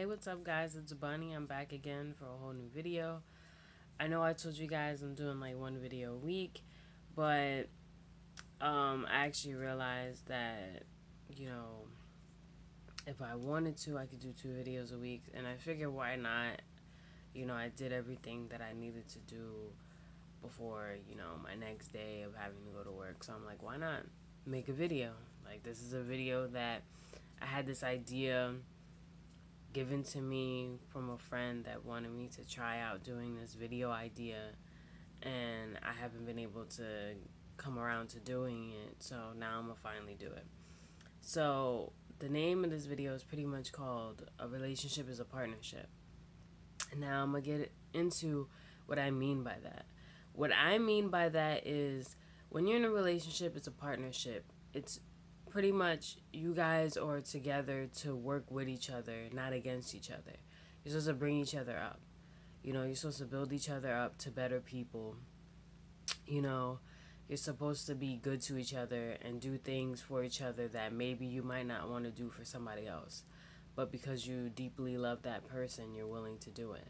Hey, what's up, guys? It's Bunny. I'm back again for a whole new video. I know I told you guys I'm doing like one video a week, but I actually realized that, you know, if I wanted to, I could do 2 videos a week, and I figured why not? I did everything that I needed to do before, my next day of having to go to work. So I'm like, why not make a video? Like, this is a video that I had this idea given to me from a friend that wanted me to try out doing this video idea, and I haven't been able to come around to doing it, so now I'm gonna finally do it. So the name of this video is pretty much called "A Relationship is a Partnership." And now I'm gonna get into what I mean by that. What I mean by that is, when you're in a relationship, it's a partnership. It's pretty much you guys are together to work with each other, not against each other. You're supposed to bring each other up. You're supposed to build each other up to better people. You know, you're supposed to be good to each other and do things for each other that maybe you might not want to do for somebody else. But because you deeply love that person, you're willing to do it.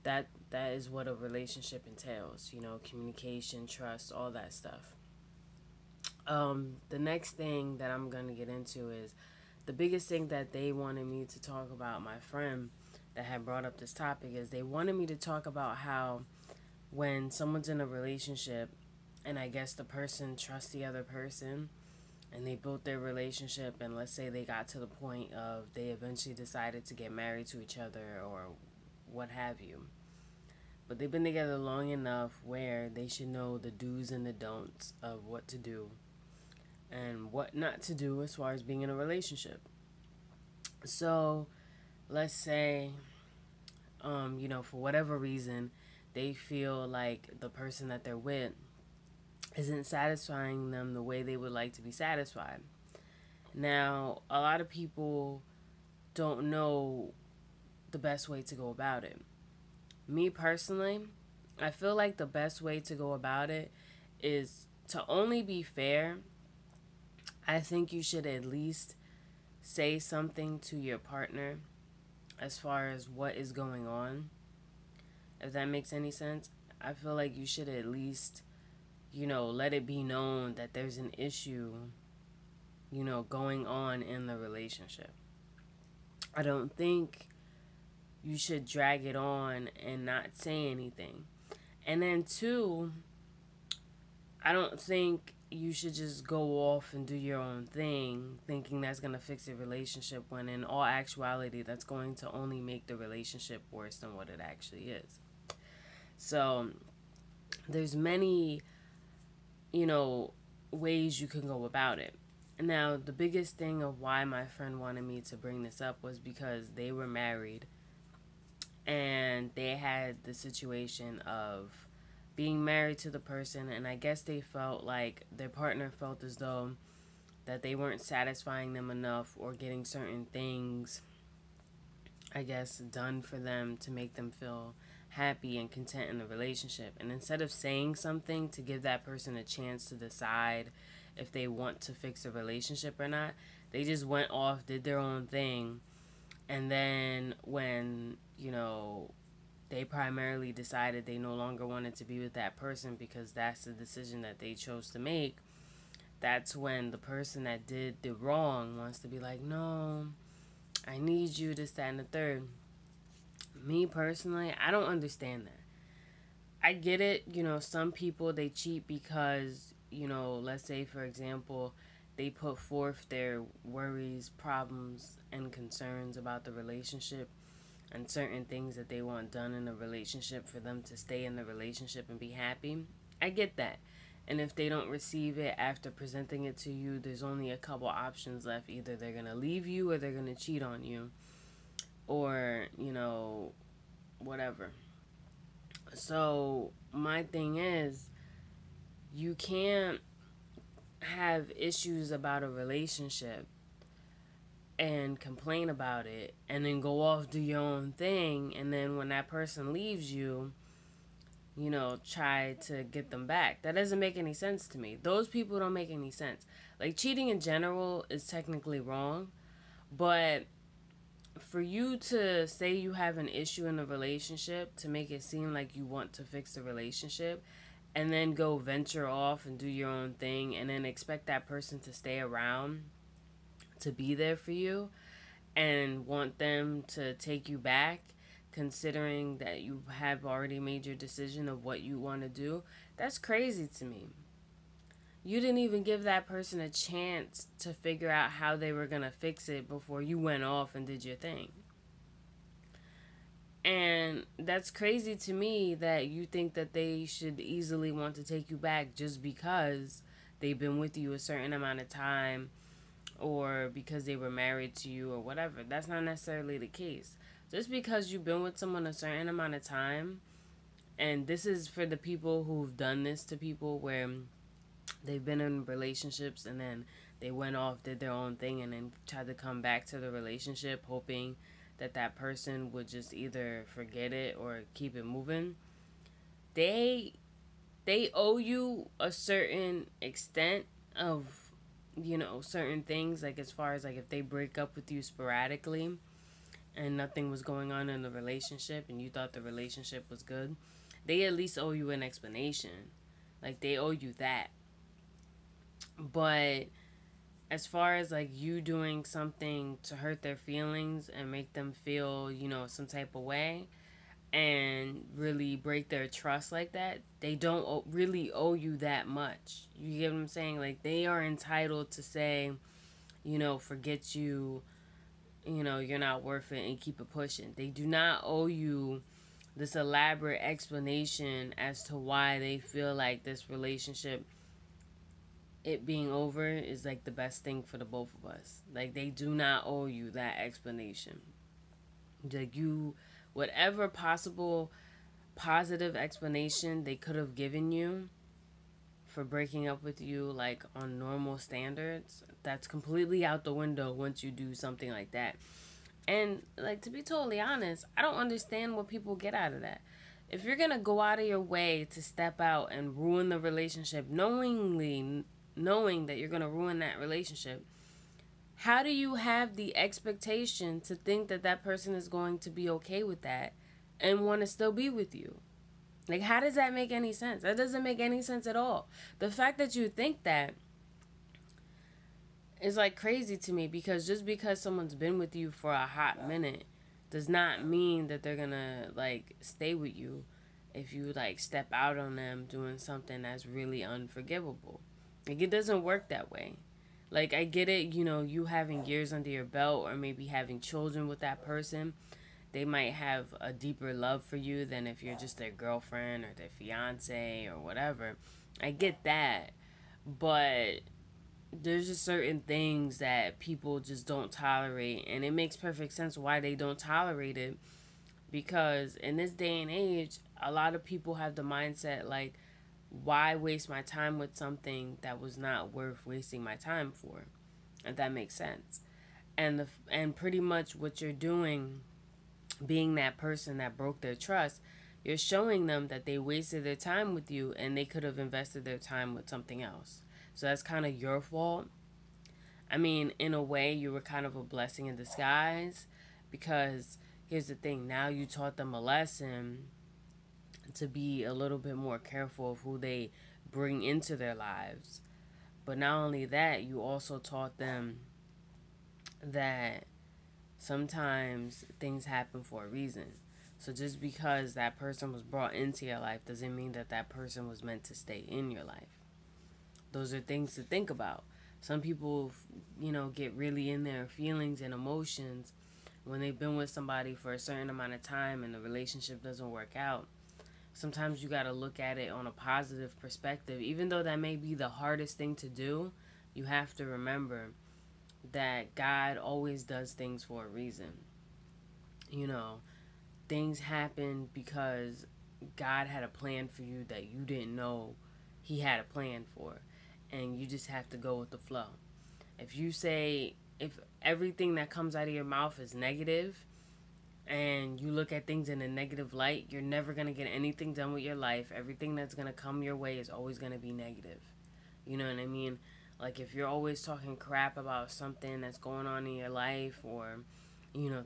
That is what a relationship entails. Communication, trust, all that stuff. The next thing that I'm gonna get into is the biggest thing that they wanted me to talk about. My friend that had brought up this topic is they wanted me to talk about how when someone's in a relationship and I guess the person trusts the other person and they built their relationship, and let's say they got to the point of they eventually decided to get married to each other or what have you, but they've been together long enough where they should know the do's and the don'ts of what to do and what not to do as far as being in a relationship. So let's say, for whatever reason, they feel like the person that they're with isn't satisfying them the way they would like to be satisfied. Now, a lot of people don't know the best way to go about it. Me personally, I feel like the best way to go about it is to only be fair. I think you should at least say something to your partner as far as what is going on. If that makes any sense, I feel like you should at least, let it be known that there's an issue, going on in the relationship. I don't think you should drag it on and not say anything. And then two, I don't think you should just go off and do your own thing thinking that's going to fix your relationship, when in all actuality that's going to only make the relationship worse than what it actually is. So there's many, ways you can go about it. Now, the biggest thing of why my friend wanted me to bring this up was because they were married and they had the situation of being married to the person, and I guess they felt like their partner felt as though that they weren't satisfying them enough or getting certain things, I guess, done for them to make them feel happy and content in the relationship. And instead of saying something to give that person a chance to decide if they want to fix a relationship or not, they just went off, did their own thing, and then when, they primarily decided they no longer wanted to be with that person because that's the decision that they chose to make, that's when the person that did the wrong wants to be like, no, I need you, this, that, and the third. Me personally, I don't understand that. I get it, some people, they cheat because, let's say, for example, they put forth their worries, problems, and concerns about the relationship and certain things that they want done in a relationship for them to stay in the relationship and be happy. I get that. And if they don't receive it after presenting it to you, there's only a couple options left. Either they're going to leave you or they're going to cheat on you, or, whatever. So my thing is, you can't have issues about a relationship and complain about it and then go off, do your own thing, and then when that person leaves you, try to get them back. That doesn't make any sense to me. Those people don't make any sense. Like, cheating in general is technically wrong, but for you to say you have an issue in a relationship to make it seem like you want to fix the relationship, and then go venture off and do your own thing, and then expect that person to stay around to be there for you and want them to take you back, considering that you have already made your decision of what you want to do, that's crazy to me. You didn't even give that person a chance to figure out how they were going to fix it before you went off and did your thing. And that's crazy to me that you think that they should easily want to take you back just because they've been with you a certain amount of time, or because they were married to you or whatever. That's not necessarily the case. Just because you've been with someone a certain amount of time, and this is for the people who've done this to people where they've been in relationships and then they went off, did their own thing, and then tried to come back to the relationship hoping that that person would just either forget it or keep it moving. They owe you a certain extent of, certain things, like as far as like if they break up with you sporadically and nothing was going on in the relationship and you thought the relationship was good, they at least owe you an explanation. Like they owe you that. But as far as like you doing something to hurt their feelings and make them feel, some type of way, and really break their trust like that, they don't really owe you that much. You get what I'm saying? Like they are entitled to say, forget you, you're not worth it, and keep it pushing. They do not owe you this elaborate explanation as to why they feel like this relationship, it being over, is like the best thing for the both of us. Like they do not owe you that explanation. Like whatever possible positive explanation they could have given you for breaking up with you, like on normal standards, that's completely out the window once you do something like that. And like, to be totally honest, I don't understand what people get out of that. If you're gonna go out of your way to step out and ruin the relationship, knowing that you're gonna ruin that relationship, how do you have the expectation to think that that person is going to be okay with that and want to still be with you? Like, how does that make any sense? That doesn't make any sense at all. The fact that you think that is like crazy to me, because just because someone's been with you for a hot minute does not mean that they're gonna like stay with you if you like step out on them doing something that's really unforgivable. Like, it doesn't work that way. Like, I get it, you having years under your belt or maybe having children with that person, they might have a deeper love for you than if you're just their girlfriend or their fiance or whatever. I get that. But there's just certain things that people just don't tolerate, and it makes perfect sense why they don't tolerate it, because in this day and age, a lot of people have the mindset like, why waste my time with something that was not worth wasting my time for? If that makes sense. And pretty much what you're doing, being that person that broke their trust, you're showing them that they wasted their time with you and they could have invested their time with something else. So that's kind of your fault. I mean, in a way, you were kind of a blessing in disguise, because here's the thing, now you taught them a lesson to be a little bit more careful of who they bring into their lives. But not only that, you also taught them that sometimes things happen for a reason. So just because that person was brought into your life doesn't mean that that person was meant to stay in your life. Those are things to think about. Some people, get really in their feelings and emotions when they've been with somebody for a certain amount of time and the relationship doesn't work out. Sometimes you got to look at it on a positive perspective. Even though that may be the hardest thing to do, you have to remember that God always does things for a reason. Things happen because God had a plan for you that you didn't know He had a plan for. And you just have to go with the flow. If everything that comes out of your mouth is negative, and you look at things in a negative light, you're never going to get anything done with your life. Everything that's going to come your way is always going to be negative. You know what I mean? Like, if you're always talking crap about something that's going on in your life, or,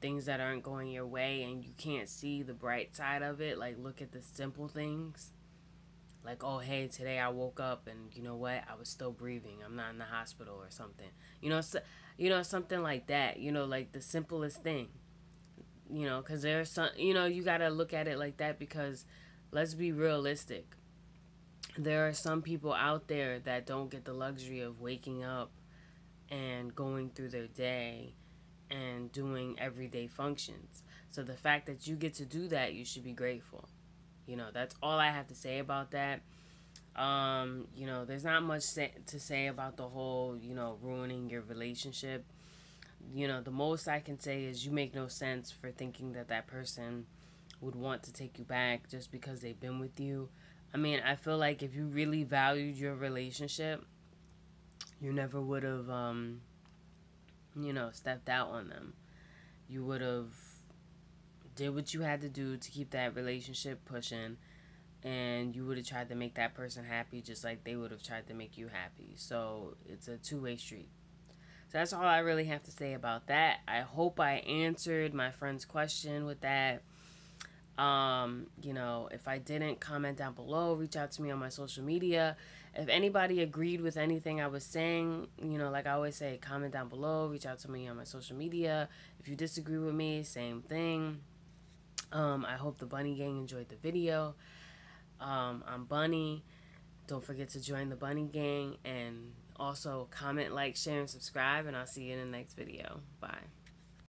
things that aren't going your way and you can't see the bright side of it. Like, look at the simple things. Like, oh, hey, today I woke up and you know what? I was still breathing. I'm not in the hospital or something. Something like that. Like the simplest thing. Because there's some, you got to look at it like that because let's be realistic. There are some people out there that don't get the luxury of waking up and going through their day and doing everyday functions. So the fact that you get to do that, you should be grateful. That's all I have to say about that. There's not much to say about the whole, ruining your relationship. The most I can say is you make no sense for thinking that that person would want to take you back just because they've been with you. I mean, I feel like if you really valued your relationship, you never would have, stepped out on them. You would have did what you had to do to keep that relationship pushing, and you would have tried to make that person happy just like they would have tried to make you happy. So it's a two-way street. So that's all I really have to say about that. I hope I answered my friend's question with that. If I didn't, comment down below, reach out to me on my social media. If anybody agreed with anything I was saying, like I always say, comment down below, reach out to me on my social media. If you disagree with me, same thing. I hope the Bunny Gang enjoyed the video. I'm Bunny. Don't forget to join the Bunny Gang and also comment, like, share, and subscribe, and I'll see you in the next video. Bye.